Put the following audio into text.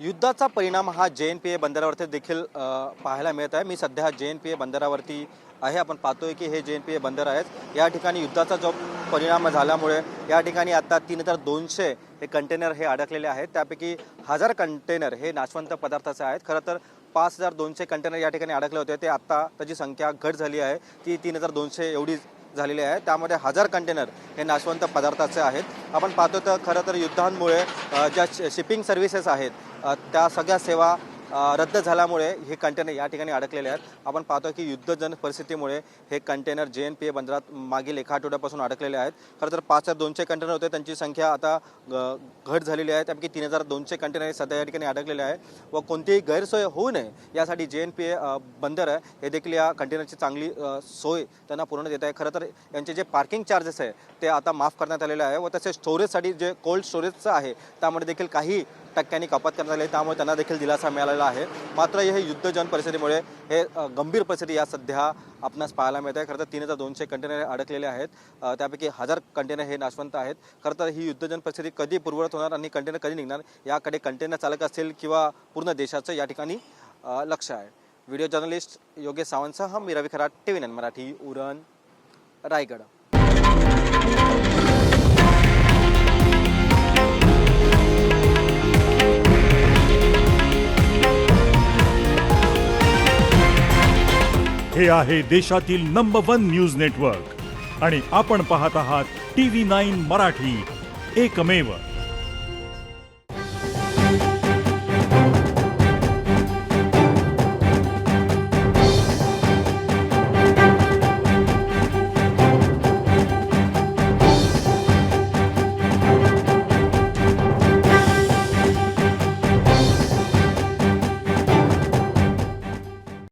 युद्धाचा परिणाम हा JNPA बंदरावरती देखील पाहायला मिळत आहे। मी सध्या JNPA बंदरावरती आहे। आपण पाहतोय की हे JNPA बंदर आहेत। या ठिकाणी युद्धाचा जो परिणाम झाल्यामुळे या ठिकाणी आता 3200 हे कंटेनर हे अडकलेले आहेत। त्यापैकी 1000 कंटेनर हे नाशवंत पदार्थाचे आहेत। खरं तर 5200 कंटेनर या ठिकाणी अडकले होते। ते आता त्याची संख्या घट झाली आहे, ती 3200 एवढी झालेले आहे। त्यामध्ये 1000 कंटेनर हे नाशवंत पदार्थाचे आहेत। आपण पाहतो तर खरं तर युद्धांमुळे ज्या शिपिंग सर्व्हिसेस आहेत त्या सगळ्या सेवा रद्द झाल्यामुळे हे कंटेनर या ठिकाणी अडकलेले आहेत। आपण पाहतो की युद्धजनक परिस्थितीमुळे हे कंटेनर JNPA बंदरात मागील एका आठवड्यापासून अडकलेले आहेत। खरं तर 5200 कंटेनर होते, त्यांची संख्या आता घट झालेली आहे। त्यापैकी 3200 कंटेनर सध्या या ठिकाणी अडकलेले आहे व कोणतीही गैरसोय होऊ नये यासाठी JNPA बंदर हे देखील या कंटेनरची चांगली सोय त्यांना पूर्ण देत आहे। खरं तर यांचे जे पार्किंग चार्जेस आहे ते आता माफ करण्यात आलेले आहे व तसेच स्टोरेजसाठी जे कोल्ड स्टोरेजचं आहे त्यामध्ये देखील काही टक्क्यांनी कपात करण्यात आली, त्यामुळे त्यांना देखील दिलासा मिळालेला आहे। मात्र हे युद्धजन परिस्थितीमुळे हे गंभीर परिस्थिती या सध्या आपणास पाहायला मिळत आहे। खरं तर 3200 कंटेनर अडकलेले आहेत, त्यापैकी 1000 कंटेनर हे नाशवंत आहेत। खरं तर ही युद्धजन परिस्थिती कधी पूर्ववत होणार आणि कंटेनर कधी निघणार याकडे कंटेनर चालक असतील किंवा पूर्ण देशाचं या ठिकाणी लक्ष आहे। व्हिडिओ जर्नलिस्ट योगेश सावंतसह मी रवी खरात, TV9 मराठी, उरण, रायगड। हे आहे देशातील नंबर 1 न्यूज नेटवर्क आणि आपण पाहत आहात TV9 मराठी, एकमेव।